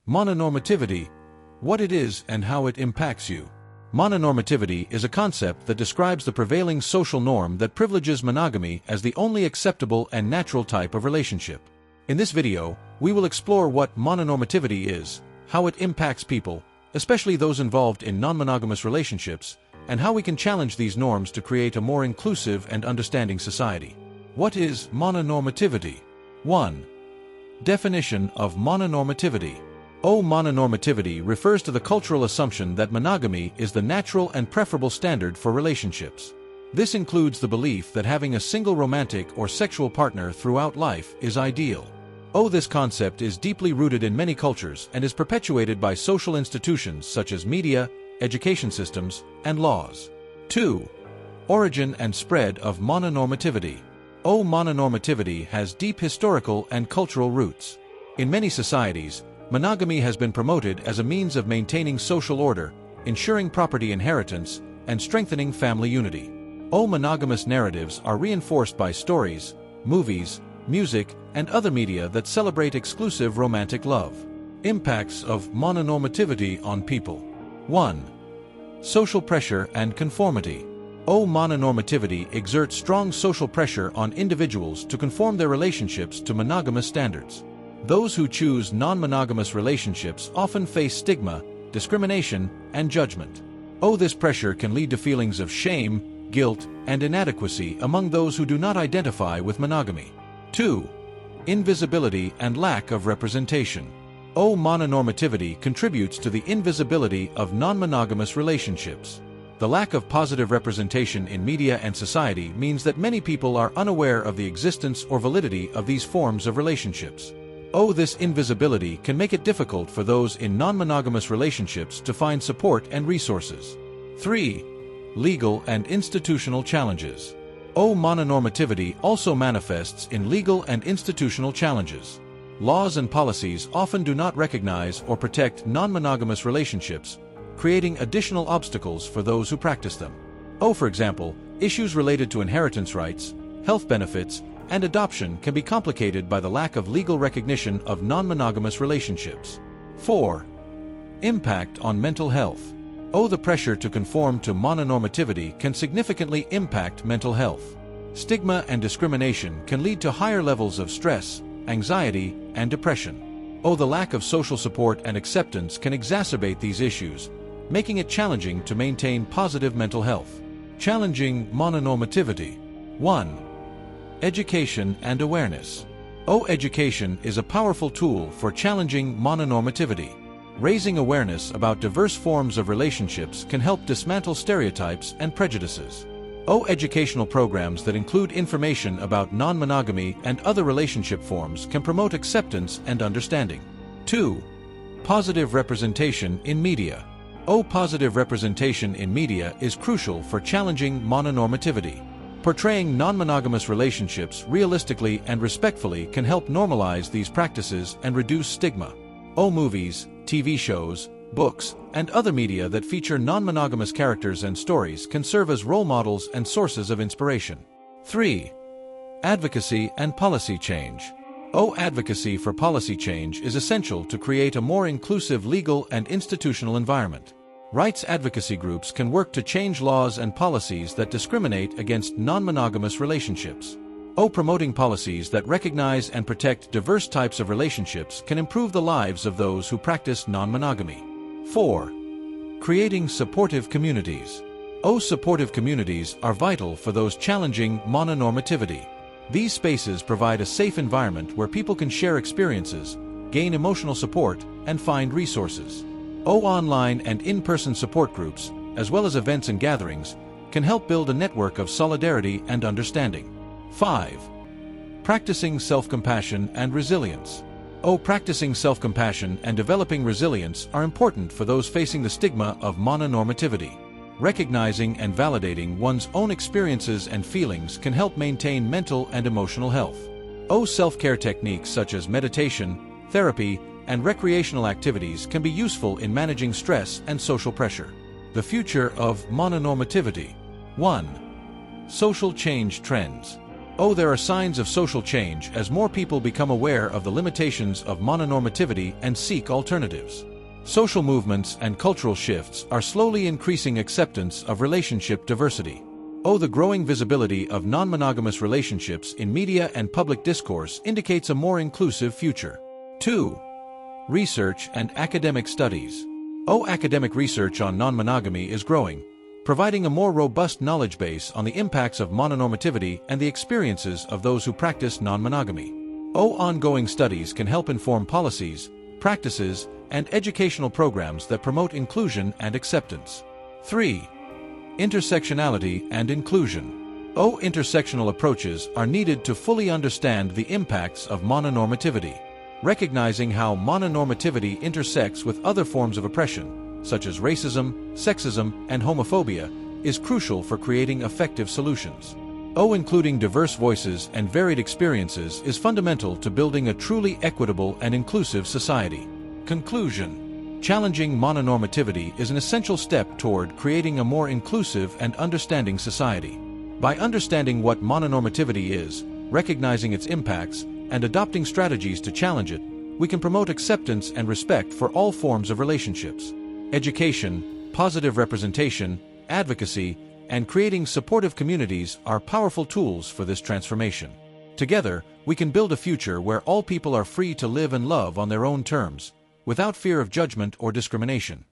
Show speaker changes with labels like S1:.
S1: Mononormativity, what it is and how it impacts you. Mononormativity is a concept that describes the prevailing social norm that privileges monogamy as the only acceptable and natural type of relationship. In this video, we will explore what mononormativity is, how it impacts people, especially those involved in non-monogamous relationships, and how we can challenge these norms to create a more inclusive and understanding society. What is mononormativity? 1. Definition of mononormativity. Mononormativity refers to the cultural assumption that monogamy is the natural and preferable standard for relationships. This includes the belief that having a single romantic or sexual partner throughout life is ideal. This concept is deeply rooted in many cultures and is perpetuated by social institutions such as media, education systems, and laws. 2. Origin and spread of mononormativity. Mononormativity has deep historical and cultural roots. In many societies, monogamy has been promoted as a means of maintaining social order, ensuring property inheritance, and strengthening family unity. Monogamous narratives are reinforced by stories, movies, music, and other media that celebrate exclusive romantic love. Impacts of mononormativity on people. 1. Social pressure and conformity. Mononormativity exerts strong social pressure on individuals to conform their relationships to monogamous standards. Those who choose non-monogamous relationships often face stigma, discrimination, and judgment. This pressure can lead to feelings of shame, guilt, and inadequacy among those who do not identify with monogamy. 2. Invisibility and lack of representation. Mononormativity contributes to the invisibility of non-monogamous relationships. The lack of positive representation in media and society means that many people are unaware of the existence or validity of these forms of relationships. This invisibility can make it difficult for those in non-monogamous relationships to find support and resources. 3. Legal and institutional challenges. Mononormativity also manifests in legal and institutional challenges. Laws and policies often do not recognize or protect non-monogamous relationships, creating additional obstacles for those who practice them. For example, issues related to inheritance rights, health benefits, and adoption can be complicated by the lack of legal recognition of non-monogamous relationships. 4. Impact on mental health. The pressure to conform to mononormativity can significantly impact mental health. Stigma and discrimination can lead to higher levels of stress, anxiety, and depression. The lack of social support and acceptance can exacerbate these issues, making it challenging to maintain positive mental health. Challenging mononormativity. 1. Education and awareness. Education is a powerful tool for challenging mononormativity. Raising awareness about diverse forms of relationships can help dismantle stereotypes and prejudices. Educational programs that include information about non-monogamy and other relationship forms can promote acceptance and understanding. 2. Positive representation in media. Positive representation in media is crucial for challenging mononormativity. Portraying non-monogamous relationships realistically and respectfully can help normalize these practices and reduce stigma. Movies, TV shows, books, and other media that feature non-monogamous characters and stories can serve as role models and sources of inspiration. 3. Advocacy and policy change. Advocacy for policy change is essential to create a more inclusive legal and institutional environment. Rights advocacy groups can work to change laws and policies that discriminate against non-monogamous relationships. Promoting policies that recognize and protect diverse types of relationships can improve the lives of those who practice non-monogamy. 4. Creating supportive communities. Supportive communities are vital for those challenging mononormativity. These spaces provide a safe environment where people can share experiences, gain emotional support, and find resources. Online and in-person support groups, as well as events and gatherings, can help build a network of solidarity and understanding. 5. Practicing self-compassion and resilience. Practicing self-compassion and developing resilience are important for those facing the stigma of mononormativity. Recognizing and validating one's own experiences and feelings can help maintain mental and emotional health. Self-care techniques such as meditation, therapy, and recreational activities can be useful in managing stress and social pressure. The future of mononormativity. 1. Social change trends. Oh, there are signs of social change as more people become aware of the limitations of mononormativity and seek alternatives. Social movements and cultural shifts are slowly increasing acceptance of relationship diversity. Oh, the growing visibility of non-monogamous relationships in media and public discourse indicates a more inclusive future. 2. Research and academic studies. Oh, academic research on non-monogamy is growing, providing a more robust knowledge base on the impacts of mononormativity and the experiences of those who practice non-monogamy. Oh, ongoing studies can help inform policies, practices, and educational programs that promote inclusion and acceptance. 3. Intersectionality and inclusion. Oh, intersectional approaches are needed to fully understand the impacts of mononormativity. Recognizing how mononormativity intersects with other forms of oppression, such as racism, sexism, and homophobia, is crucial for creating effective solutions. Oh, including diverse voices and varied experiences is fundamental to building a truly equitable and inclusive society. Conclusion. Challenging mononormativity is an essential step toward creating a more inclusive and understanding society. By understanding what mononormativity is, recognizing its impacts, and adopting strategies to challenge it, we can promote acceptance and respect for all forms of relationships. Education, positive representation, advocacy, and creating supportive communities are powerful tools for this transformation. Together, we can build a future where all people are free to live and love on their own terms, without fear of judgment or discrimination.